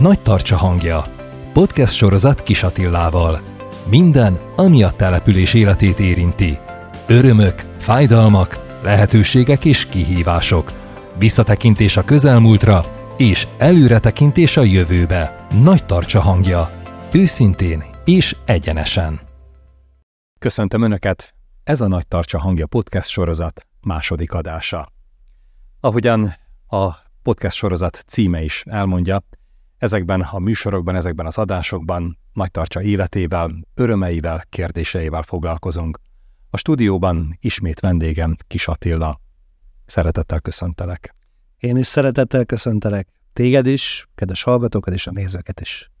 Nagy Tarcsa hangja. Podcast sorozat Kis Attilával. Minden, ami a település életét érinti. Örömök, fájdalmak, lehetőségek és kihívások. Visszatekintés a közelmúltra és előretekintés a jövőbe. Nagy Tarcsa hangja. Őszintén és egyenesen. Köszöntöm Önöket! Ez a Nagy Tarcsa hangja podcast sorozat második adása. Ahogyan a podcast sorozat címe is elmondja, ezekben a műsorokban, ezekben az adásokban Nagy Tarcsa életével, örömeivel, kérdéseivel foglalkozunk. A stúdióban ismét vendégem Kis Attila. Szeretettel köszöntelek. Én is szeretettel köszöntelek. Téged is, kedves hallgatókat és a nézőket is.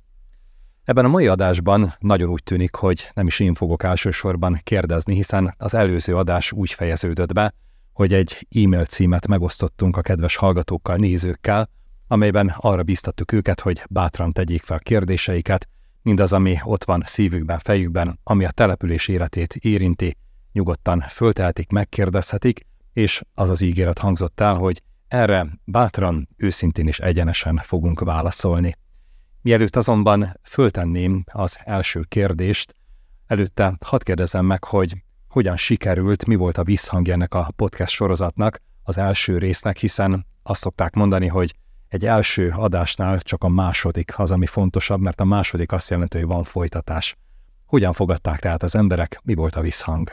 Ebben a mai adásban nagyon úgy tűnik, hogy nem is én fogok elsősorban kérdezni, hiszen az előző adás úgy fejeződött be, hogy egy e-mail címet megosztottunk a kedves hallgatókkal, nézőkkel, amelyben arra bíztattuk őket, hogy bátran tegyék fel kérdéseiket, mindaz, ami ott van szívükben, fejükben, ami a település életét érinti, nyugodtan föltehetik, megkérdezhetik, és az az ígéret hangzott el, hogy erre bátran, őszintén és egyenesen fogunk válaszolni. Mielőtt azonban föltenném az első kérdést, előtte hadd kérdezzem meg, hogy hogyan sikerült, mi volt a visszhangja ennek a podcast sorozatnak, az első résznek, hiszen azt szokták mondani, hogy egy első adásnál csak a második az, ami fontosabb, mert a második azt jelenti, hogy van folytatás. Hogyan fogadták tehát az emberek, mi volt a visszhang?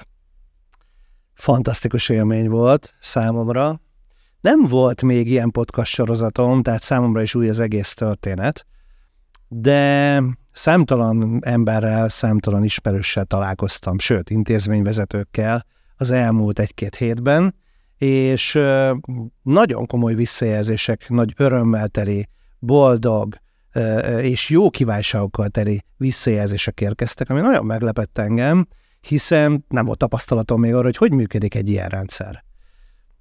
Fantasztikus élmény volt számomra. Nem volt még ilyen podcast sorozatom, tehát számomra is új az egész történet, de számtalan emberrel, számtalan ismerőssel találkoztam, sőt, intézményvezetőkkel az elmúlt egy-két hétben, és nagyon komoly visszajelzések, nagy örömmel teli, boldog és jó kívánságokkal teli visszajelzések érkeztek, ami nagyon meglepett engem, hiszen nem volt tapasztalatom még arra, hogy működik egy ilyen rendszer.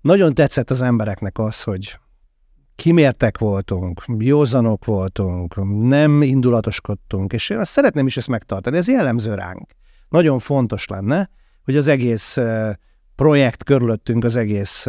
Nagyon tetszett az embereknek az, hogy kimértek voltunk, józanok voltunk, nem indulatoskodtunk, és én azt szeretném is ezt megtartani, ez jellemző ránk. Nagyon fontos lenne, hogy az egész projekt körülöttünk, az egész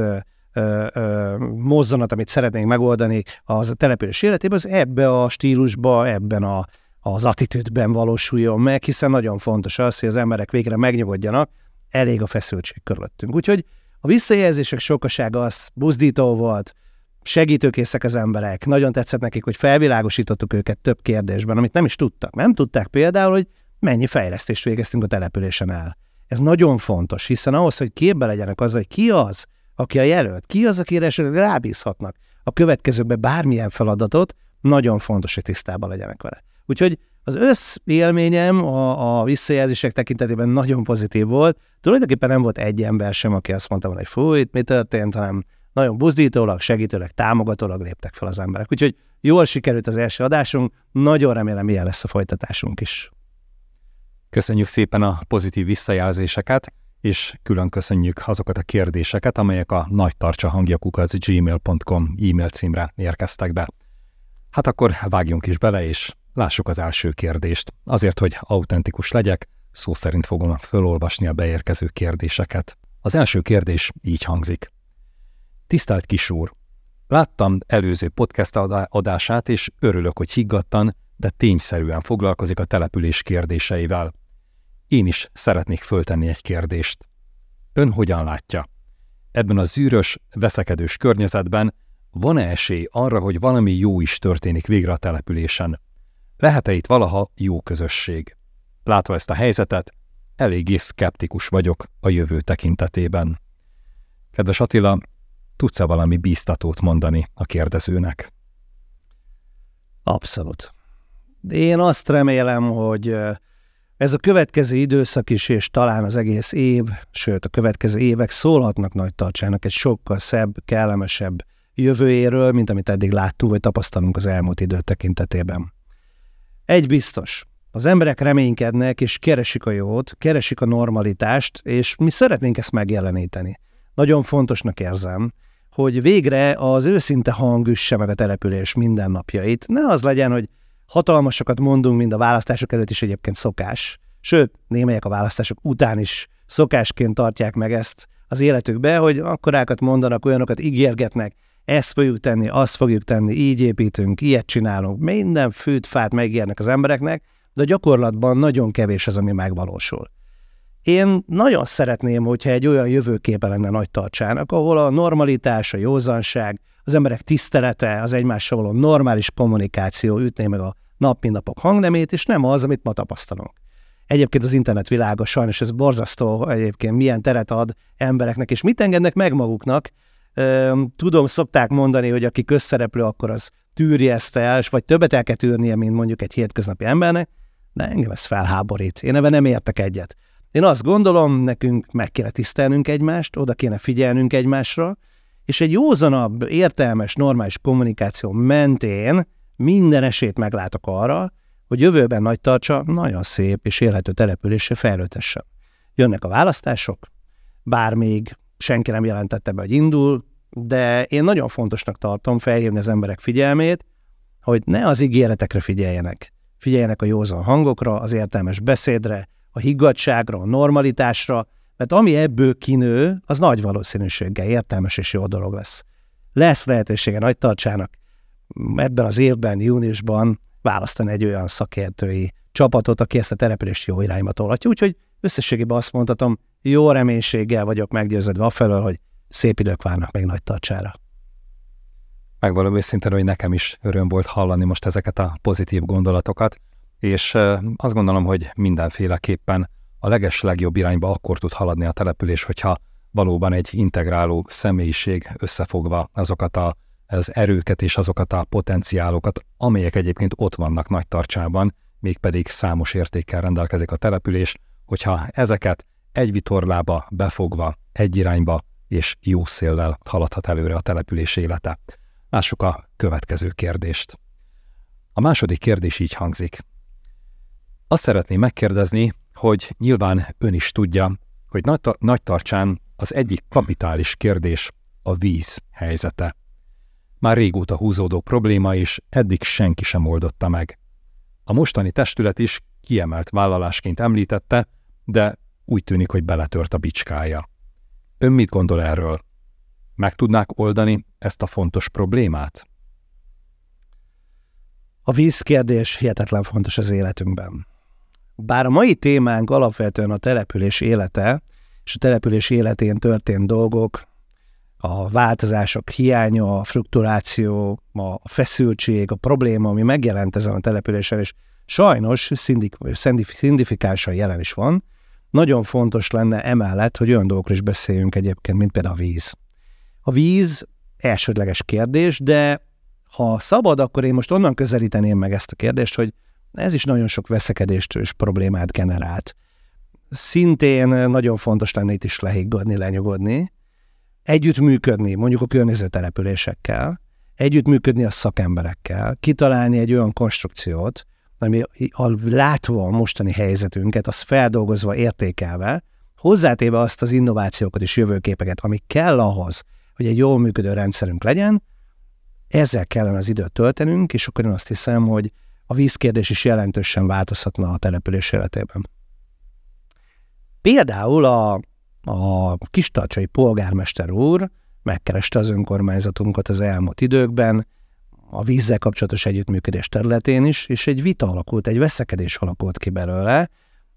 mozzanat, amit szeretnénk megoldani az a település életében, az ebbe a stílusba, ebben az attitűdben valósuljon meg, hiszen nagyon fontos az, hogy az emberek végre megnyugodjanak, elég a feszültség körülöttünk. Úgyhogy a visszajelzések sokasága az buzdító volt, segítőkészek az emberek, nagyon tetszett nekik, hogy felvilágosítottuk őket több kérdésben, amit nem is tudtak. Nem tudták például, hogy mennyi fejlesztést végeztünk a településen el. Ez nagyon fontos, hiszen ahhoz, hogy képbe legyenek az, hogy ki az, aki a jelölt, ki az, akire esetleg rábízhatnak a következőkben bármilyen feladatot, nagyon fontos, hogy tisztában legyenek vele. Úgyhogy az összélményem a visszajelzések tekintetében nagyon pozitív volt. Tulajdonképpen nem volt egy ember sem, aki azt mondta, hogy fú, itt mi történt, hanem nagyon buzdítólag, segítőleg, támogatólag léptek fel az emberek. Úgyhogy jól sikerült az első adásunk, nagyon remélem, ilyen lesz a folytatásunk is. Köszönjük szépen a pozitív visszajelzéseket, és külön köszönjük azokat a kérdéseket, amelyek a nagytarcsahangja@gmail.com e-mail címre érkeztek be. Hát akkor vágjunk is bele, és lássuk az első kérdést. Azért, hogy autentikus legyek, szó szerint fogom felolvasni a beérkező kérdéseket. Az első kérdés így hangzik. Tisztelt Kis úr! Láttam előző podcast adását, és örülök, hogy higgadtan, de tényszerűen foglalkozik a település kérdéseivel. Én is szeretnék föltenni egy kérdést. Ön hogyan látja? Ebben a zűrös, veszekedős környezetben van-e esély arra, hogy valami jó is történik végre a településen? Lehet-e itt valaha jó közösség? Látva ezt a helyzetet, eléggé szkeptikus vagyok a jövő tekintetében. Kedves Attila, tudsz-e valami bíztatót mondani a kérdezőnek? Abszolút. Én azt remélem, hogy ez a következő időszak is, és talán az egész év, sőt a következő évek szólhatnak Nagytarcsának egy sokkal szebb, kellemesebb jövőjéről, mint amit eddig láttunk, vagy tapasztalunk az elmúlt idő tekintetében. Egy biztos, az emberek reménykednek, és keresik a jót, keresik a normalitást, és mi szeretnénk ezt megjeleníteni. Nagyon fontosnak érzem, hogy végre az őszinte hang üsse meg a település mindennapjait. Ne az legyen, hogy hatalmasokat mondunk, mind a választások előtt is egyébként szokás. Sőt, némelyek a választások után is szokásként tartják meg ezt az életükbe, hogy akkorákat mondanak, olyanokat ígérgetnek, ezt fogjuk tenni, azt fogjuk tenni, így építünk, ilyet csinálunk, minden fűt, fát megérnek az embereknek, de a gyakorlatban nagyon kevés az, ami megvalósul. Én nagyon szeretném, hogyha egy olyan jövőképe lenne Nagytarcsának, ahol a normalitás, a józanság, az emberek tisztelete, az egymással való normális kommunikáció ütné meg a nap mint napok hangnemét, és nem az, amit ma tapasztalunk. Egyébként az internet világa sajnos ez borzasztó egyébként, milyen teret ad embereknek, és mit engednek meg maguknak. Tudom, szokták mondani, hogy aki közszereplő, akkor az tűrje ezt el, vagy többet el kell tűrnie, mint mondjuk egy hétköznapi embernek, de engem ez felháborít. Én ebben nem értek egyet. Én azt gondolom, nekünk meg kéne tisztelnünk egymást, oda kéne figyelnünk egymásra, és egy józanabb, értelmes, normális kommunikáció mentén minden esélyt meglátok arra, hogy jövőben Nagytarcsa nagyon szép és élhető településre fejlődhessen. Jönnek a választások, bár még senki nem jelentette be, hogy indul, de én nagyon fontosnak tartom felhívni az emberek figyelmét, hogy ne az ígéretekre figyeljenek. Figyeljenek a józan hangokra, az értelmes beszédre, a higgadtságra, a normalitásra, mert ami ebből kinő, az nagy valószínűséggel értelmes és jó dolog lesz. Lesz lehetősége Nagytarcsának ebben az évben, júniusban választani egy olyan szakértői csapatot, aki ezt a települést jó irányba tolhatja. Úgyhogy összességében azt mondhatom, jó reménységgel vagyok meggyőződve afelől, hogy szép idők várnak még Nagytarcsára. Megvalom őszintén, hogy nekem is öröm volt hallani most ezeket a pozitív gondolatokat, és azt gondolom, hogy mindenféleképpen a legeslegjobb irányba akkor tud haladni a település, hogyha valóban egy integráló személyiség összefogva azokat az erőket és azokat a potenciálokat, amelyek egyébként ott vannak Nagytarcsában, mégpedig számos értékkel rendelkezik a település, hogyha ezeket egy vitorlába befogva, egy irányba és jó széllel haladhat előre a település élete. Lássuk a következő kérdést. A második kérdés így hangzik. Azt szeretném megkérdezni, hogy nyilván ön is tudja, hogy Nagytarcsán az egyik kapitális kérdés a víz helyzete. Már régóta húzódó probléma is, eddig senki sem oldotta meg. A mostani testület is kiemelt vállalásként említette, de úgy tűnik, hogy beletört a bicskája. Ön mit gondol erről? Meg tudnák oldani ezt a fontos problémát? A vízkérdés hihetetlen fontos az életünkben. Bár a mai témánk alapvetően a település élete, és a település életén történt dolgok, a változások hiánya, a fluktuáció, a feszültség, a probléma, ami megjelent ezen a településen, és sajnos szindifikánsan jelen is van, nagyon fontos lenne emellett, hogy olyan dolgokról is beszéljünk egyébként, mint például a víz. A víz elsődleges kérdés, de ha szabad, akkor én most onnan közelíteném meg ezt a kérdést, hogy ez is nagyon sok veszekedést és problémát generált. Szintén nagyon fontos lenne itt is lehiggadni, lenyugodni, együttműködni mondjuk a környező településekkel, együttműködni a szakemberekkel, kitalálni egy olyan konstrukciót, ami látva a mostani helyzetünket, azt feldolgozva, értékelve, hozzátéve azt az innovációkat és jövőképeket, ami kell ahhoz, hogy egy jól működő rendszerünk legyen, ezzel kellene az időt töltenünk, és akkor én azt hiszem, hogy a vízkérdés is jelentősen változhatna a település életében. Például a kistarcsai polgármester úr megkereste az önkormányzatunkat az elmúlt időkben, a vízzel kapcsolatos együttműködés területén is, és egy vita alakult, egy veszekedés alakult ki belőle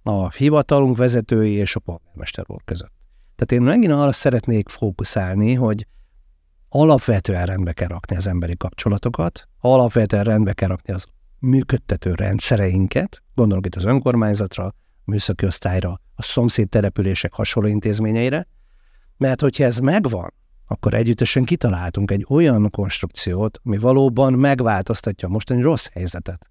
a hivatalunk vezetői és a polgármester úr között. Tehát én megint arra szeretnék fókuszálni, hogy alapvetően rendbe kell rakni az emberi kapcsolatokat, alapvetően rendbe kell rakni az működtető rendszereinket, gondolok itt az önkormányzatra, a műszaki osztályra, a szomszéd települések hasonló intézményeire, mert hogyha ez megvan, akkor együttesen kitaláltunk egy olyan konstrukciót, ami valóban megváltoztatja a mostani rossz helyzetet.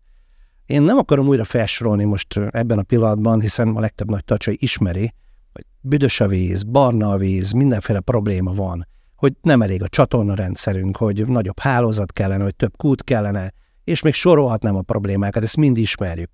Én nem akarom újra felsorolni most ebben a pillanatban, hiszen a legtöbb nagytarcsai ismeri, hogy büdös a víz, barna a víz, mindenféle probléma van, hogy nem elég a csatornarendszerünk, hogy nagyobb hálózat kellene, hogy több kút kellene, és még sorolhatnám a problémákat, ezt mind ismerjük.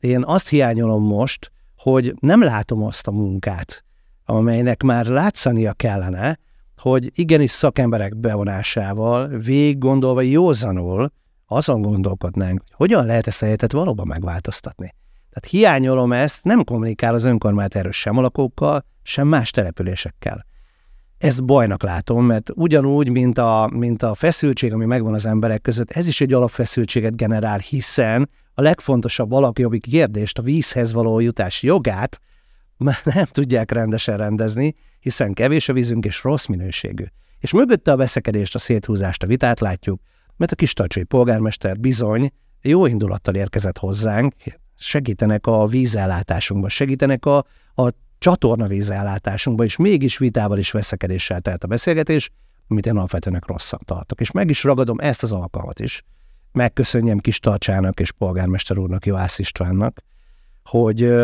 Én azt hiányolom most, hogy nem látom azt a munkát, amelynek már látszania kellene, hogy igenis szakemberek bevonásával, végig gondolva józanul azon gondolkodnánk, hogy hogyan lehet ezt a helyzetet valóban megváltoztatni. Tehát hiányolom ezt, nem kommunikál az önkormányzat erről sem a lakókkal, sem más településekkel. ezt bajnak látom, mert ugyanúgy, mint a feszültség, ami megvan az emberek között, ez is egy alapfeszültséget generál, hiszen a legfontosabb alapjogi kérdést, a vízhez való jutás jogát már nem tudják rendesen rendezni, hiszen kevés a vízünk és rossz minőségű. És mögötte a veszekedést, a széthúzást, a vitát látjuk, mert a kistarcsói polgármester bizony jó indulattal érkezett hozzánk, segítenek a vízellátásunkban, segítenek a csatornavízellátásunkban, és mégis vitával és veszekedéssel telt a beszélgetés, amit én alapvetően rosszat tartok. És meg is ragadom ezt az alkalmat is, megköszönjem Kistarcsának és polgármester úrnak, Juhász Istvánnak, hogy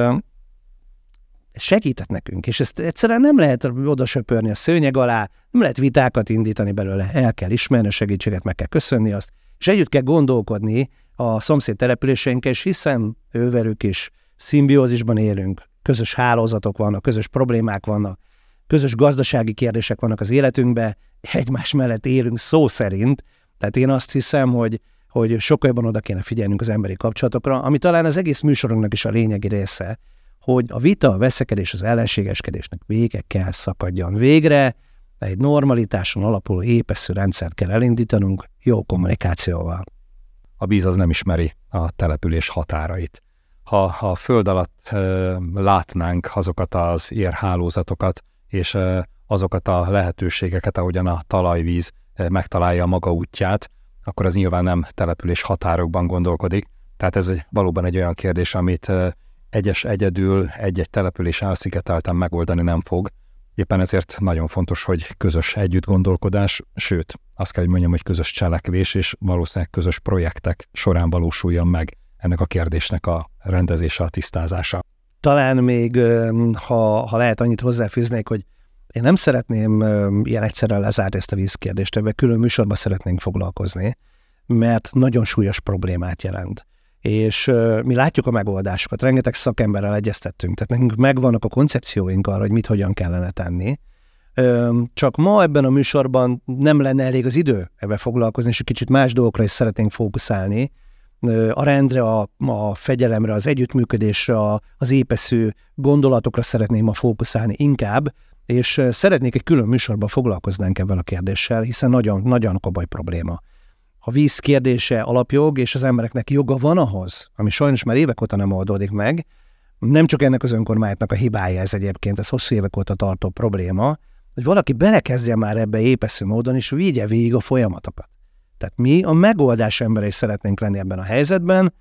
segített nekünk, és ezt egyszerűen nem lehet oda söpörni a szőnyeg alá, nem lehet vitákat indítani belőle, el kell ismerni a segítséget, meg kell köszönni azt, és együtt kell gondolkodni a szomszéd településeinkkel, és hiszen ővelük is szimbiózisban élünk, közös hálózatok vannak, közös problémák vannak, közös gazdasági kérdések vannak az életünkben, egymás mellett élünk szó szerint, tehát én azt hiszem, hogy sokkal jobban oda kéne figyelnünk az emberi kapcsolatokra, ami talán az egész műsorunknak is a lényegi része, hogy a vita, a veszekedés, az ellenségeskedésnek vége kell szakadjon. Végre egy normalitáson alapuló épeszű rendszert kell elindítanunk jó kommunikációval. A víz az nem ismeri a település határait. Ha a föld alatt látnánk azokat az érhálózatokat, és azokat a lehetőségeket, ahogyan a talajvíz megtalálja a maga útját, akkor az nyilván nem település határokban gondolkodik. Tehát ez valóban egy olyan kérdés, amit egyedül egy-egy település elszigetelten megoldani nem fog. Éppen ezért nagyon fontos, hogy közös együttgondolkodás, sőt, azt kell, hogy mondjam, hogy közös cselekvés és valószínűleg közös projektek során valósuljon meg ennek a kérdésnek a rendezése, a tisztázása. Talán még, ha lehet, annyit hozzáfűznék, hogy én nem szeretném ilyen egyszerűen lezárni ezt a vízkérdést, ebben külön műsorban szeretnénk foglalkozni, mert nagyon súlyos problémát jelent. És mi látjuk a megoldásokat, rengeteg szakemberrel egyeztettünk, tehát nekünk megvannak a koncepcióink arra, hogy mit hogyan kellene tenni. Csak ma ebben a műsorban nem lenne elég az idő ebben foglalkozni, és egy kicsit más dolgokra is szeretnénk fókuszálni. A rendre, a fegyelemre, az együttműködésre, az épeszű gondolatokra szeretném ma fókuszálni inkább, és szeretnék egy külön műsorban foglalkoznánk ebben a kérdéssel, hiszen nagyon, nagyon komoly probléma. A víz kérdése alapjog, és az embereknek joga van ahhoz, ami sajnos már évek óta nem oldódik meg, nem csak ennek az önkormányzatnak a hibája ez egyébként, ez hosszú évek óta tartó probléma, hogy valaki belekezdje már ebbe épeszű módon, és vigye végig a folyamatokat. Tehát mi a megoldás emberei szeretnénk lenni ebben a helyzetben,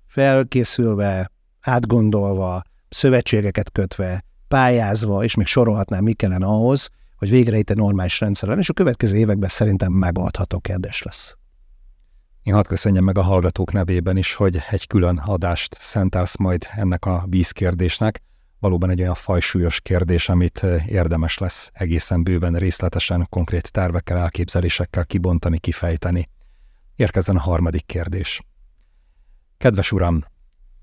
felkészülve, átgondolva, szövetségeket kötve, pályázva, és még sorolhatnám, mi kellene ahhoz, hogy végre itt egy normális rendszer legyen, és a következő években szerintem megoldható kérdés lesz. Én hadd köszönjem meg a hallgatók nevében is, hogy egy külön adást szentelsz majd ennek a vízkérdésnek. Valóban egy olyan fajsúlyos kérdés, amit érdemes lesz egészen bőven, részletesen, konkrét tervekkel, elképzelésekkel kibontani, kifejteni. Érkezzen a harmadik kérdés. Kedves uram,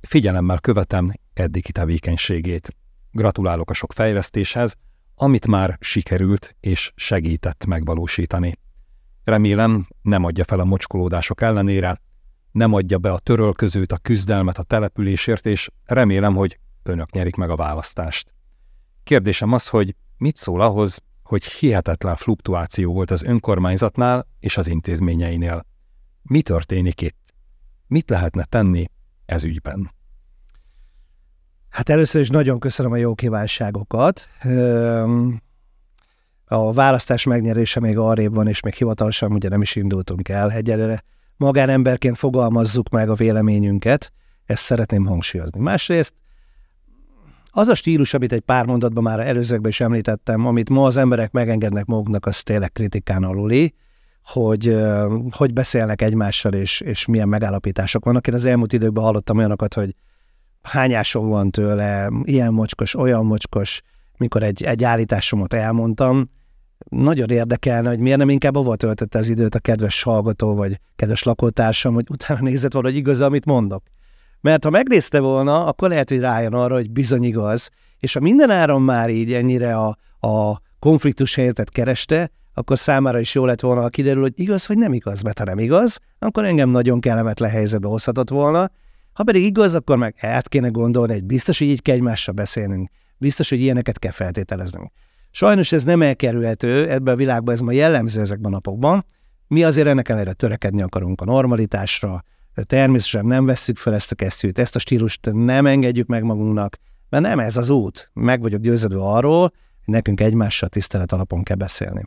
figyelemmel követem eddigi tevékenységét. Gratulálok a sok fejlesztéshez, amit már sikerült és segített megvalósítani. Remélem, nem adja fel a mocskolódások ellenére, nem adja be a törölközőt, a küzdelmet a településért, és remélem, hogy önök nyerik meg a választást. Kérdésem az, hogy mit szól ahhoz, hogy hihetetlen fluktuáció volt az önkormányzatnál és az intézményeinél. Mi történik itt? Mit lehetne tenni ez ügyben? Hát először is nagyon köszönöm a jó kívánságokat. A választás megnyerése még arrébb van, és még hivatalosan ugye nem is indultunk el. Egyelőre magánemberként fogalmazzuk meg a véleményünket, ezt szeretném hangsúlyozni. Másrészt az a stílus, amit egy pár mondatban már előzőkben is említettem, amit ma az emberek megengednek maguknak, az tényleg kritikán aluli, hogy beszélnek egymással, és milyen megállapítások vannak. Én az elmúlt időkben hallottam olyanokat, hogy hányások van tőle, ilyen mocskos, olyan mocskos, mikor egy állításomat elmondtam. Nagyon érdekelne, hogy miért nem inkább avval töltötte az időt a kedves hallgató, vagy kedves lakótársam, hogy utána nézett volna, hogy igaz, amit mondok. Mert ha megnézte volna, akkor lehet, hogy rájön arra, hogy bizony igaz, és ha mindenáron már így ennyire a konfliktus helyzetet kereste, akkor számára is jó lett volna, ha kiderül, hogy igaz vagy nem igaz, mert ha nem igaz, akkor engem nagyon kellemetlen helyzetbe hozhatott volna. Ha pedig igaz, akkor meg át kéne gondolni, hogy biztos, hogy így kell egymással beszélnünk, biztos, hogy ilyeneket kell feltételeznünk. Sajnos ez nem elkerülhető, ebben a világban ez ma jellemző ezekben a napokban. Mi azért ennek ellenére törekedni akarunk a normalitásra, természetesen nem vesszük fel ezt a kesztyűt, ezt a stílust nem engedjük meg magunknak, mert nem ez az út. Meg vagyok győződve arról, hogy nekünk egymással tisztelet alapon kell beszélni.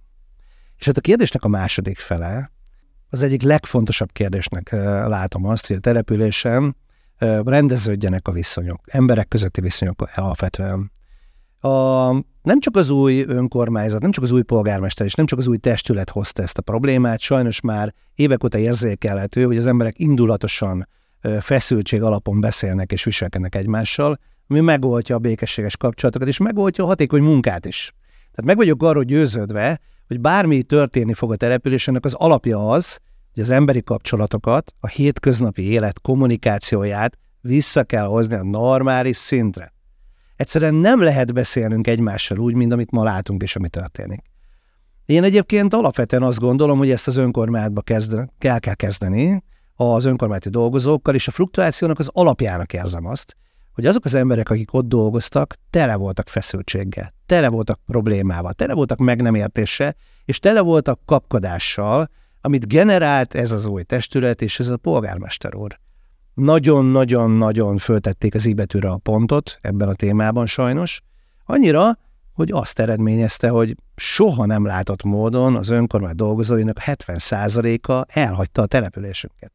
És hát a kérdésnek a második fele, az egyik legfontosabb kérdésnek látom azt, hogy a településen rendeződjenek a viszonyok, emberek közötti viszonyok alapvetően. Nem csak az új önkormányzat, nem csak az új polgármester és nem csak az új testület hozta ezt a problémát, sajnos már évek óta érzékelhető, hogy az emberek indulatosan feszültség alapon beszélnek és viselkednek egymással, ami megoldja a békességes kapcsolatokat, és megoldja a hatékony munkát is. Tehát meg vagyok arról győződve, hogy bármi történni fog a településennek, az alapja az, hogy az emberi kapcsolatokat, a hétköznapi élet kommunikációját vissza kell hozni a normális szintre. Egyszerűen nem lehet beszélnünk egymással úgy, mint amit ma látunk és ami történik. Én egyébként alapvetően azt gondolom, hogy ezt az önkormányzatba kell kezdeni az önkormányzati dolgozókkal, és a fluktuációnak az alapjának érzem azt, hogy azok az emberek, akik ott dolgoztak, tele voltak feszültséggel, tele voltak problémával, tele voltak meg nem értéssel, és tele voltak kapkodással, amit generált ez az új testület és ez a polgármester úr. Nagyon-nagyon-nagyon föltették az i-betűre a pontot ebben a témában sajnos, annyira, hogy azt eredményezte, hogy soha nem látott módon az önkormány dolgozóinak 70%-a elhagyta a településünket.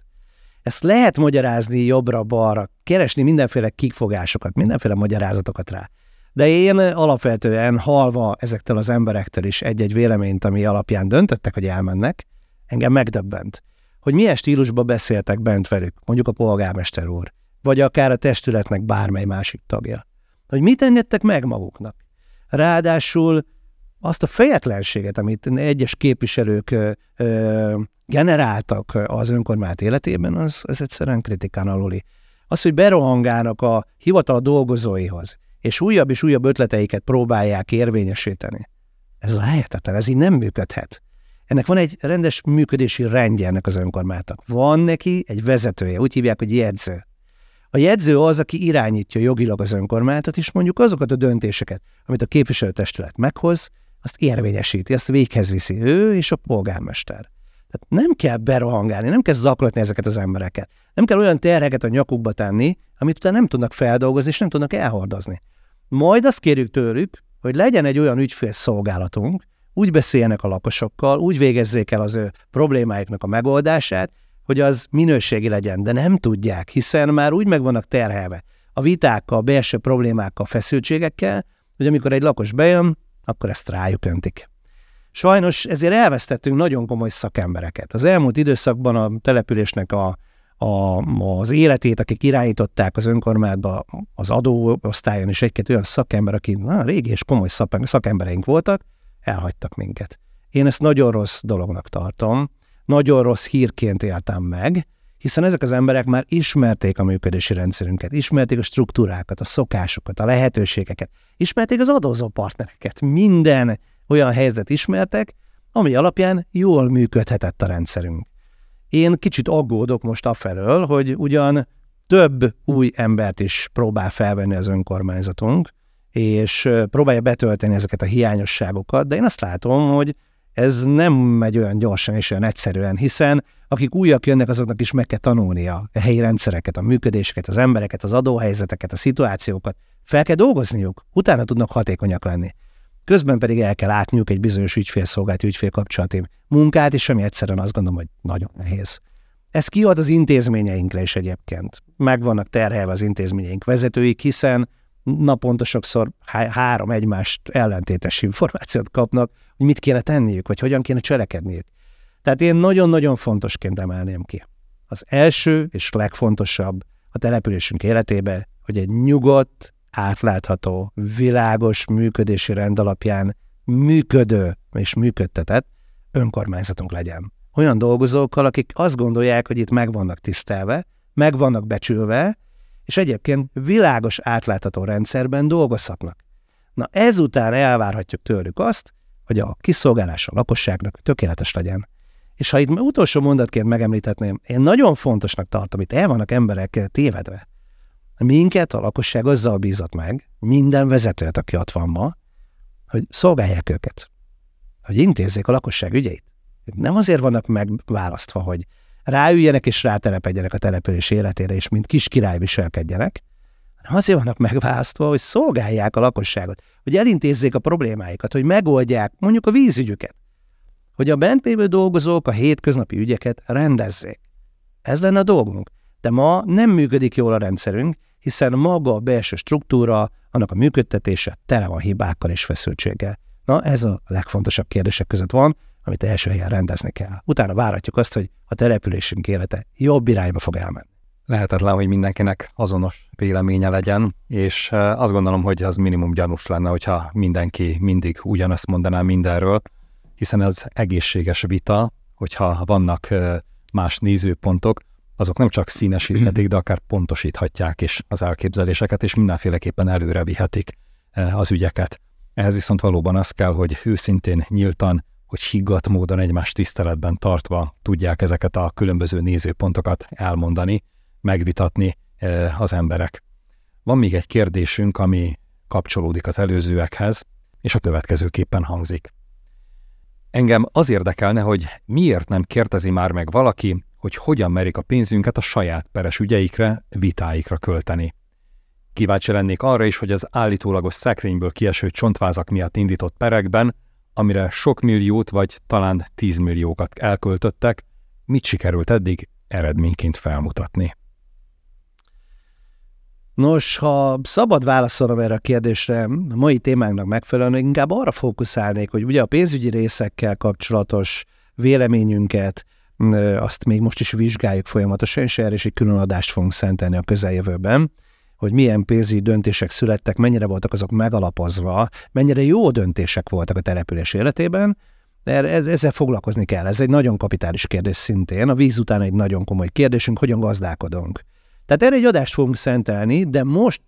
Ezt lehet magyarázni jobbra-balra, keresni mindenféle kiffogásokat, mindenféle magyarázatokat rá. De én alapvetően halva ezektől az emberektől is egy-egy véleményt, ami alapján döntöttek, hogy elmennek, engem megdöbbent, hogy milyen stílusban beszéltek bent velük, mondjuk a polgármester úr, vagy akár a testületnek bármely másik tagja. Hogy mit engedtek meg maguknak. Ráadásul azt a fejetlenséget, amit egyes képviselők generáltak az önkormányzat életében, az egyszerűen kritikán aluli. Az, hogy berohangálnak a hivatal dolgozóihoz, és újabb ötleteiket próbálják érvényesíteni. Ez lehetetlen, ez így nem működhet. Ennek van egy rendes működési rendje ennek az önkormányzatnak. Van neki egy vezetője, úgy hívják, hogy jegyző. A jegyző az, aki irányítja jogilag az önkormányzatot, és mondjuk azokat a döntéseket, amit a képviselőtestület meghoz, azt érvényesíti, azt véghez viszi ő és a polgármester. Tehát nem kell berohangálni, nem kell zaklatni ezeket az embereket. Nem kell olyan terheket a nyakukba tenni, amit utána nem tudnak feldolgozni, és nem tudnak elhordozni. Majd azt kérjük tőlük, hogy legyen egy olyan ügyfélszolgálatunk, úgy beszéljenek a lakosokkal, úgy végezzék el az ő problémáiknak a megoldását, hogy az minőségi legyen, de nem tudják, hiszen már úgy meg vannak terhelve a vitákkal, a belső problémákkal, feszültségekkel, hogy amikor egy lakos bejön, akkor ezt rájuk öntik. Sajnos ezért elvesztettünk nagyon komoly szakembereket. Az elmúlt időszakban a településnek az életét, akik irányították az önkormányzatba, az adóosztályon is egy-két olyan szakember, akik régi és komoly szakembereink voltak, elhagytak minket. Én ezt nagyon rossz dolognak tartom, nagyon rossz hírként éltem meg, hiszen ezek az emberek már ismerték a működési rendszerünket, ismerték a struktúrákat, a szokásokat, a lehetőségeket, ismerték az adózó partnereket, minden olyan helyzetet ismertek, ami alapján jól működhetett a rendszerünk. Én kicsit aggódok most afelől, hogy ugyan több új embert is próbál felvenni az önkormányzatunk, és próbálja betölteni ezeket a hiányosságokat, de én azt látom, hogy ez nem megy olyan gyorsan és olyan egyszerűen, hiszen akik újak jönnek, azoknak is meg kell tanulnia a helyi rendszereket, a működéseket, az embereket, az adóhelyzeteket, a szituációkat. Fel kell dolgozniuk, utána tudnak hatékonyak lenni. Közben pedig el kell látniuk egy bizonyos ügyfélszolgálati, ügyfélkapcsolati munkát, és ami egyszerűen azt gondolom, hogy nagyon nehéz. Ez kihat az intézményeinkre is egyébként. Meg vannak terhelve az intézményeink vezetőik, hiszen naponta sokszor 3 egymást ellentétes információt kapnak, hogy mit kéne tenniük, vagy hogyan kéne cselekedniük. Tehát én nagyon-nagyon fontosként emelném ki. Az első és legfontosabb a településünk életébe, hogy egy nyugodt, átlátható, világos működési rend alapján működő és működtetett önkormányzatunk legyen. Olyan dolgozókkal, akik azt gondolják, hogy itt meg vannak tisztelve, meg vannak becsülve, és egyébként világos, átlátható rendszerben dolgozhatnak. Na ezután elvárhatjuk tőlük azt, hogy a kiszolgálás a lakosságnak tökéletes legyen. És ha itt utolsó mondatként megemlíthetném, én nagyon fontosnak tartom, itt el vannak emberek tévedve. Minket a lakosság azzal bízott meg, minden vezetőt, aki ott van ma, hogy szolgálják őket, hogy intézzék a lakosság ügyeit. Nem azért vannak megválasztva, hogy ráüljenek és rátelepedjenek a település életére, és mint kis király viselkedjenek, hanem azért vannak megválasztva, hogy szolgálják a lakosságot, hogy elintézzék a problémáikat, hogy megoldják mondjuk a vízügyüket, hogy a bent lévő dolgozók a hétköznapi ügyeket rendezzék. Ez lenne a dolgunk. De ma nem működik jól a rendszerünk, hiszen maga a belső struktúra, annak a működtetése tele van hibákkal és feszültséggel. Na, ez a legfontosabb kérdések között van, amit első helyen rendezni kell. Utána várhatjuk azt, hogy a településünk élete jobb irányba fog elmenni. Lehetetlen, hogy mindenkinek azonos véleménye legyen, és azt gondolom, hogy az minimum gyanús lenne, hogyha mindenki mindig ugyanazt mondaná mindenről, hiszen az egészséges vita, hogyha vannak más nézőpontok, azok nem csak színesíthetik, de akár pontosíthatják is az elképzeléseket, és mindenféleképpen előre vihetik az ügyeket. Ehhez viszont valóban az kell, hogy őszintén, nyíltan, hogy higgadt módon egymást tiszteletben tartva tudják ezeket a különböző nézőpontokat elmondani, megvitatni az emberek. Van még egy kérdésünk, ami kapcsolódik az előzőekhez, és a következőképpen hangzik. Engem az érdekelne, hogy miért nem kérdezi már meg valaki, hogy hogyan merik a pénzünket a saját peres ügyeikre, vitáikra költeni. Kíváncsi lennék arra is, hogy az állítólagos szekrényből kieső csontvázak miatt indított perekben, amire sok milliót vagy talán 10 milliókat elköltöttek, mit sikerült eddig eredményként felmutatni? Nos, ha szabad válaszolnom erre a kérdésre, a mai témánknak megfelelően inkább arra fókuszálnék, hogy ugye a pénzügyi részekkel kapcsolatos véleményünket, azt még most is vizsgáljuk folyamatosan, és erre is egy külön adást fogunk szentelni a közeljövőben, hogy milyen pénzügyi döntések születtek, mennyire voltak azok megalapozva, mennyire jó döntések voltak a település életében, ezzel foglalkozni kell. Ez egy nagyon kapitális kérdés szintén. A víz után egy nagyon komoly kérdésünk, hogyan gazdálkodunk. Tehát erre egy adást fogunk szentelni, de most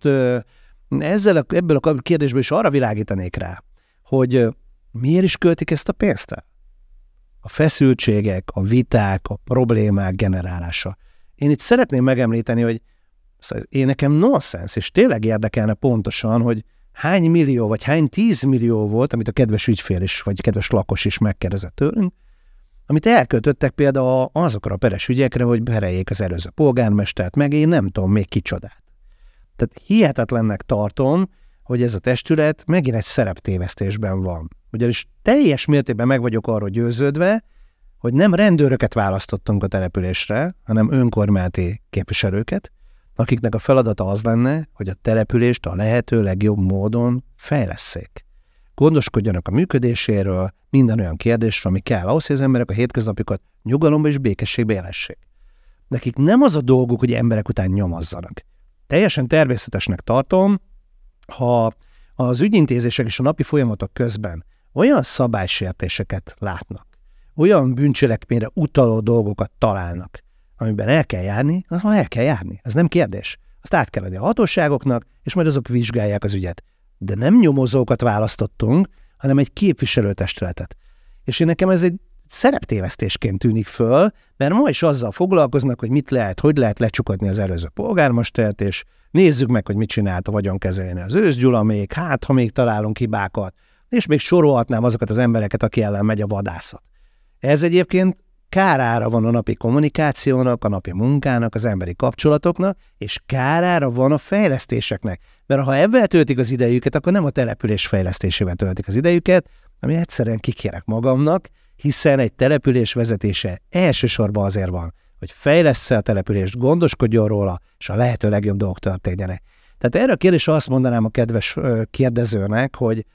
ebből a kérdésből is arra világítanék rá, hogy miért is költik ezt a pénzt el? A feszültségek, a viták, a problémák generálása. Én itt szeretném megemlíteni, hogy én nekem nonsens, és tényleg érdekelne pontosan, hogy hány millió, vagy hány 10 millió volt, amit a kedves ügyfél is, vagy kedves lakos is megkérdezett tőlünk, amit elköltöttek például azokra a peres ügyekre, hogy bereljék az előző polgármestert, meg én nem tudom még kicsodát. Tehát hihetetlennek tartom, hogy ez a testület megint egy szereptévesztésben van. Ugyanis teljes mértékben meg vagyok arról győződve, hogy nem rendőröket választottunk a településre, hanem önkormányzati képviselőket, akiknek a feladata az lenne, hogy a települést a lehető legjobb módon fejlesszék. Gondoskodjanak a működéséről, minden olyan kérdésről, ami kell ahhoz, hogy az emberek a hétköznapokat nyugalomba és békességbe élessék. Nekik nem az a dolguk, hogy emberek után nyomazzanak. Teljesen természetesnek tartom, ha az ügyintézések és a napi folyamatok közben olyan szabálysértéseket látnak, olyan bűncselekményre utaló dolgokat találnak, amiben el kell járni, ha el kell járni. Ez nem kérdés. Azt át kell adni a hatóságoknak, és majd azok vizsgálják az ügyet. De nem nyomozókat választottunk, hanem egy képviselőtestületet. És én nekem ez egy szereptévesztésként tűnik föl, mert ma is azzal foglalkoznak, hogy mit lehet, hogy lehet lecsukadni az előző polgármestert, és nézzük meg, hogy mit csinált a vagyonkezelni az Ősz Gyula még, hát ha még találunk hibákat, és még sorolhatnám azokat az embereket, aki ellen megy a vadászat. Ez egyébként kárára van a napi kommunikációnak, a napi munkának, az emberi kapcsolatoknak, és kárára van a fejlesztéseknek. Mert ha ebben töltik az idejüket, akkor nem a település fejlesztésével töltik az idejüket, ami egyszerűen kikérek magamnak, hiszen egy település vezetése elsősorban azért van, hogy fejlessze a települést, gondoskodjon róla, és a lehető legjobb dolgok történjenek. Tehát erre a kérdésre azt mondanám a kedves kérdezőnek, hogy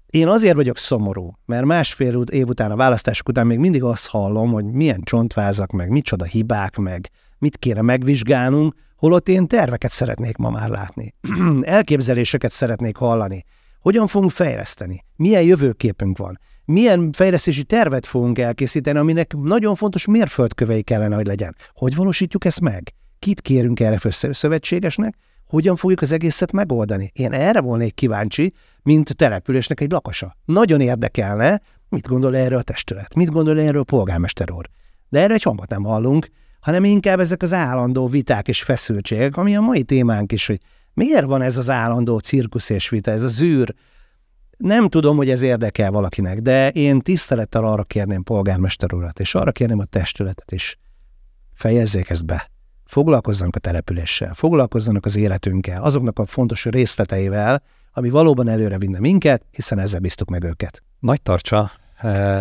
én azért vagyok szomorú, mert másfél év után, a választások után még mindig azt hallom, hogy milyen csontvázak, meg micsoda hibák, meg mit kéne megvizsgálnunk, holott én terveket szeretnék ma már látni. Elképzeléseket szeretnék hallani. Hogyan fogunk fejleszteni? Milyen jövőképünk van? Milyen fejlesztési tervet fogunk elkészíteni, aminek nagyon fontos mérföldkövei kellene, hogy legyen? Hogy valósítjuk ezt meg? Kit kérünk erre szövetségesnek? Hogyan fogjuk az egészet megoldani? Én erre volnék kíváncsi, mint településnek egy lakosa. Nagyon érdekelne, mit gondol erről a testület, mit gondol erről a polgármester úr. De erre egy hangot nem hallunk, hanem inkább ezek az állandó viták és feszültségek, ami a mai témánk is, hogy miért van ez az állandó cirkusz és vita, ez a zűr. Nem tudom, hogy ez érdekel valakinek, de én tisztelettel arra kérném polgármester urat, és arra kérném a testületet is. Fejezzék ezt be. Foglalkozzanak a településsel, foglalkozzanak az életünkkel, azoknak a fontos részleteivel, ami valóban előre vinne minket, hiszen ezzel bíztuk meg őket. Nagytarcsa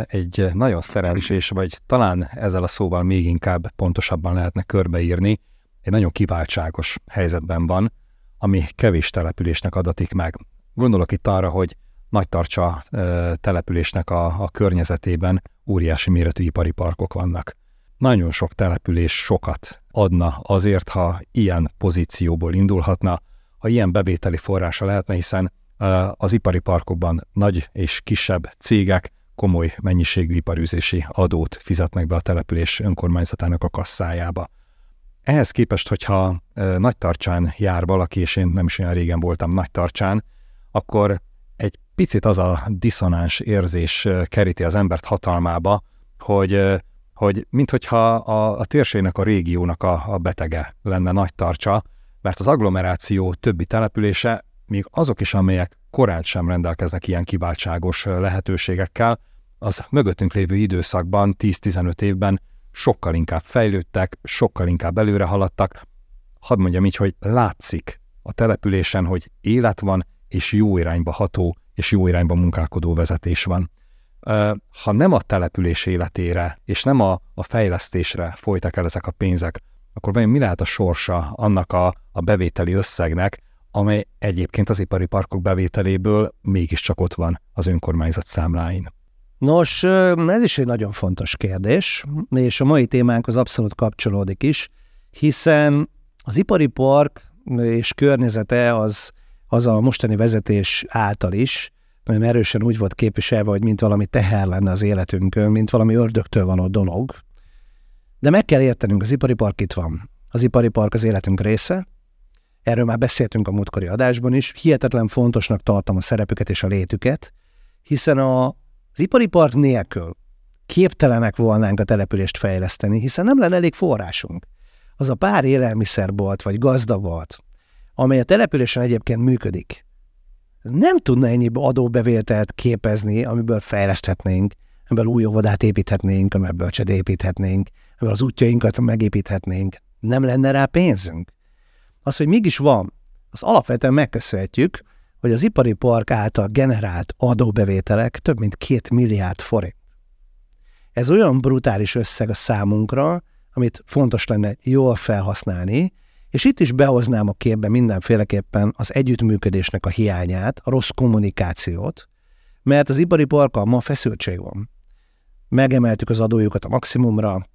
egy nagyon szerencsés, vagy talán ezzel a szóval még inkább pontosabban lehetne körbeírni, egy nagyon kiváltságos helyzetben van, ami kevés településnek adatik meg. Gondolok itt arra, hogy Nagytarcsa településnek a környezetében óriási méretű ipari parkok vannak. Nagyon sok település sokat adna azért, ha ilyen pozícióból indulhatna, ha ilyen bevételi forrása lehetne, hiszen az ipari parkokban nagy és kisebb cégek komoly mennyiségű iparűzési adót fizetnek be a település önkormányzatának a kasszájába. Ehhez képest, hogyha Nagytarcsán jár valaki, és én nem is olyan régen voltam Nagytarcsán, akkor egy picit az a diszonáns érzés keríti az embert hatalmába, hogy minthogyha a térségnek, a régiónak a betege lenne Nagytarcsa, mert az agglomeráció többi települése, még azok is, amelyek korán sem rendelkeznek ilyen kiváltságos lehetőségekkel, az mögöttünk lévő időszakban, 10-15 évben sokkal inkább fejlődtek, sokkal inkább előre haladtak. Hadd mondjam így, hogy látszik a településen, hogy élet van, és jó irányba ható, és jó irányba munkálkodó vezetés van. Ha nem a település életére, és nem a fejlesztésre folytak el ezek a pénzek, akkor vajon mi lehet a sorsa annak a bevételi összegnek, amely egyébként az ipari parkok bevételéből mégiscsak ott van az önkormányzat számláin? Nos, ez is egy nagyon fontos kérdés, és a mai témánkhoz abszolút kapcsolódik is, hiszen az ipari park és környezete az a mostani vezetés által is nagyon erősen úgy volt képviselve, hogy mint valami teher lenne az életünkön, mint valami ördögtől való dolog. De meg kell értenünk, az ipari park itt van. Az ipari park az életünk része, erről már beszéltünk a múltkori adásban is, hihetetlen fontosnak tartom a szerepüket és a létüket, hiszen az ipari park nélkül képtelenek volnánk a települést fejleszteni, hiszen nem lenne elég forrásunk. Az a pár élelmiszerbolt vagy gazdabolt, amely a településen egyébként működik, nem tudna ennyi adóbevételt képezni, amiből fejleszthetnénk, amiből új óvodát építhetnénk, amiből bölcsőt építhetnénk, amiből az útjainkat megépíthetnénk. Nem lenne rá pénzünk. Az, hogy mégis van, az alapvetően megköszönhetjük, hogy az ipari park által generált adóbevételek több mint 2 milliárd forint. Ez olyan brutális összeg a számunkra, amit fontos lenne jól felhasználni, és itt is behoznám a képbe mindenféleképpen az együttműködésnek a hiányát, a rossz kommunikációt, mert az ipari parkkal ma feszültség van. Megemeltük az adójukat a maximumra,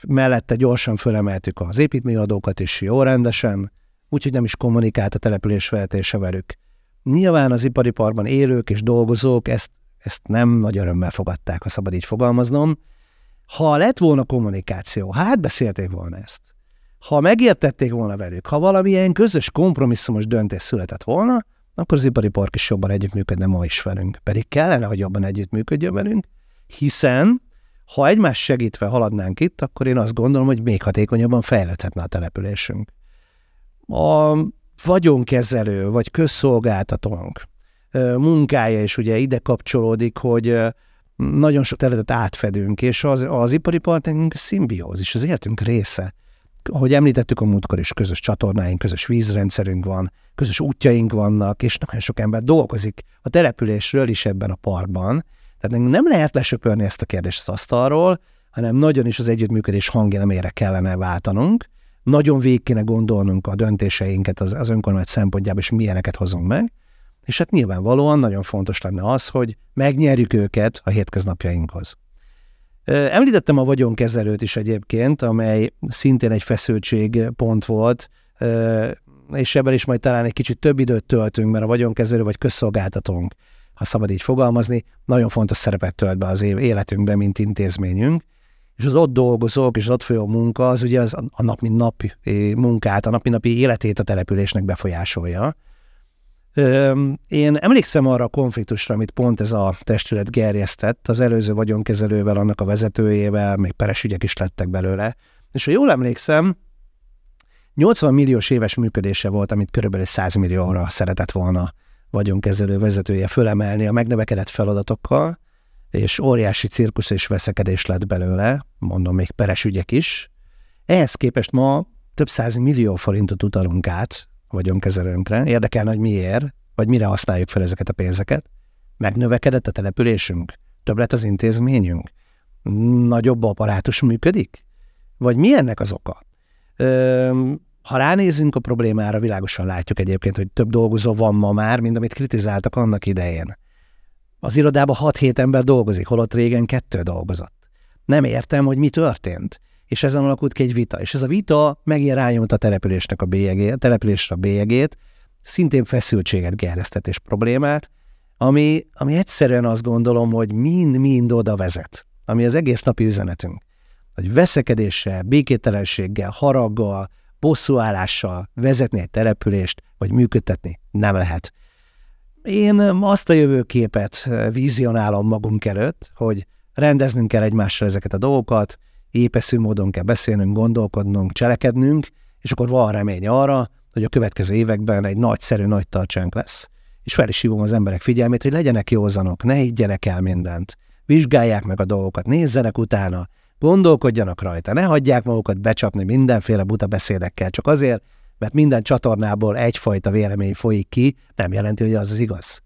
mellette gyorsan fölemeltük az építményadókat is jó rendesen, úgyhogy nem is kommunikált a település vezetése velük. Nyilván az ipari parkban élők és dolgozók ezt nem nagy örömmel fogadták, ha szabad így fogalmaznom. Ha lett volna kommunikáció, hát beszélték volna ezt. Ha megértették volna velük, ha valamilyen közös kompromisszumos döntés született volna, akkor az ipari park is jobban együttműködne ma is velünk. Pedig kellene, hogy jobban együttműködjön velünk, hiszen ha egymást segítve haladnánk itt, akkor én azt gondolom, hogy még hatékonyabban fejlődhetne a településünk. A vagyonkezelő vagy közszolgáltatónk munkája is ugye ide kapcsolódik, hogy nagyon sok területet átfedünk, és az ipari park szimbiózis, az életünk része. Ahogy említettük a múltkor is, közös csatornáink, közös vízrendszerünk van, közös útjaink vannak, és nagyon sok ember dolgozik a településről is ebben a parkban. Tehát nem lehet lesöpörni ezt a kérdést az asztalról, hanem nagyon is az együttműködés hangnemére kellene váltanunk, nagyon végig kéne gondolnunk a döntéseinket az önkormányzat szempontjából, és milyeneket hozunk meg, és hát nyilvánvalóan nagyon fontos lenne az, hogy megnyerjük őket a hétköznapjainkhoz. Említettem a vagyonkezelőt is egyébként, amely szintén egy feszültségpont volt, és ebben is majd talán egy kicsit több időt töltünk, mert a vagyonkezelő vagy közszolgáltatónk, ha szabad így fogalmazni, nagyon fontos szerepet tölt be az életünkben, mint intézményünk, és az ott dolgozók és az ott folyó munka az ugye az a nap mint nap munkát, a napi életét a településnek befolyásolja. Én emlékszem arra a konfliktusra, amit pont ez a testület gerjesztett az előző vagyonkezelővel, annak a vezetőjével, még peres ügyek is lettek belőle, és ha jól emlékszem, 80 milliós éves működése volt, amit körülbelül 100 millióra szeretett volna vagyonkezelő vezetője fölemelni a megnövekedett feladatokkal, és óriási cirkusz és veszekedés lett belőle, mondom még peres ügyek is. Ehhez képest ma több 100 millió forintot utalunk át vagyonkezelőnkre. Érdekelne, hogy miért, vagy mire használjuk fel ezeket a pénzeket. Megnövekedett a településünk, több lett az intézményünk, nagyobb apparátus működik? Vagy mi ennek az oka? Ha ránézünk a problémára, világosan látjuk egyébként, hogy több dolgozó van ma már, mint amit kritizáltak annak idején. Az irodában 6-7 ember dolgozik, holott régen 2 dolgozott. Nem hogy mi történt. És ezen alakult ki egy vita. És ez a vita megint rányomta a településre a bélyegét, szintén feszültséget gerjesztett és problémát, ami egyszerűen azt gondolom, hogy mind-mind oda vezet. Ami az egész napi üzenetünk. Hogy veszekedéssel, békétlenséggel, haraggal, bosszúállással vezetni egy települést, vagy működtetni nem lehet. Én azt a jövőképet vizionálom magunk előtt, hogy rendeznünk kell egymással ezeket a dolgokat, épeszű módon kell beszélnünk, gondolkodnunk, cselekednünk, és akkor van remény arra, hogy a következő években egy nagyszerű nagy tartsánk lesz. És fel is hívom az emberek figyelmét, hogy legyenek józanok, ne higgyenek el mindent. Vizsgálják meg a dolgokat, nézzenek utána, gondolkodjanak rajta, ne hagyják magukat becsapni mindenféle buta beszédekkel, csak azért, mert minden csatornából egyfajta vélemény folyik ki, nem jelenti, hogy az igaz.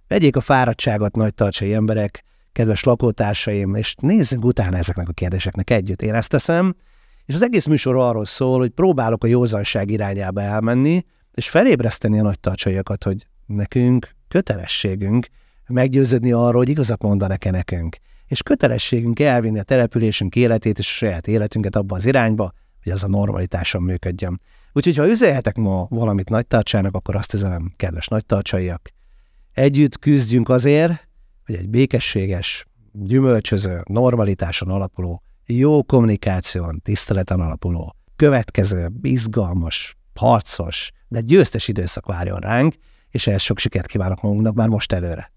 Vegyék a fáradtságot, nagytartsai emberek, kedves lakótársaim, és nézzünk utána ezeknek a kérdéseknek együtt. Én ezt teszem, és az egész műsor arról szól, hogy próbálok a józanság irányába elmenni, és felébreszteni a nagytartsaiakat, hogy nekünk kötelességünk meggyőződni arról, hogy igazat mondanak-e nekünk. És kötelességünk elvinni a településünk életét és a saját életünket abba az irányba, hogy az a normalitáson működjön. Úgyhogy, ha üzelhetek ma valamit nagytartsának, akkor azt üzenem, kedves nagytartsaiak. Együtt küzdjünk azért, hogy egy békességes, gyümölcsöző, normalitáson alapuló, jó kommunikáción, tiszteleten alapuló, következő, izgalmas, harcos, de győztes időszak várjon ránk, és ehhez sok sikert kívánok magunknak már most előre.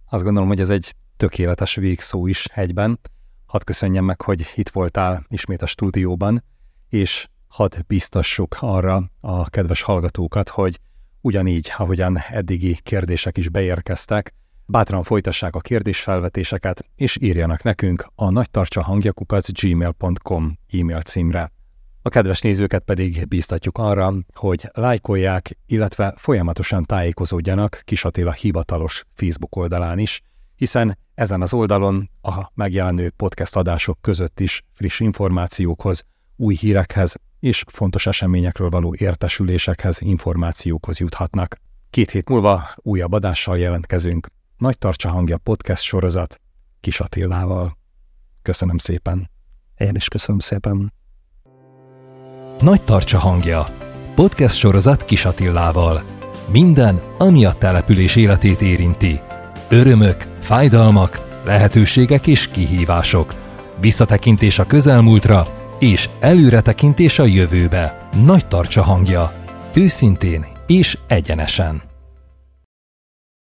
Azt gondolom, hogy ez egy tökéletes végszó is egyben. Hadd köszönjem meg, hogy itt voltál ismét a stúdióban, és hadd biztassuk arra a kedves hallgatókat, hogy ugyanígy, ahogyan eddigi kérdések is beérkeztek, bátran folytassák a kérdésfelvetéseket, és írjanak nekünk a nagytartsahangja@gmail.com e-mail címre. A kedves nézőket pedig bíztatjuk arra, hogy lájkolják, illetve folyamatosan tájékozódjanak Kiss Attila hivatalos Facebook oldalán is, hiszen ezen az oldalon a megjelenő podcast adások között is friss információkhoz, új hírekhez és fontos eseményekről való értesülésekhez, információkhoz juthatnak. 2 hét múlva újabb adással jelentkezünk. Nagy Tartsa Hangja podcast sorozat Kiss Attilával. Köszönöm szépen. Én is köszönöm szépen. Nagy Tartsa Hangja podcast sorozat Kiss Attilával. Minden, ami a település életét érinti. Örömök, fájdalmak, lehetőségek és kihívások. Visszatekintés a közelmúltra és előretekintés a jövőbe. Nagy Tartsa Hangja. Őszintén és egyenesen.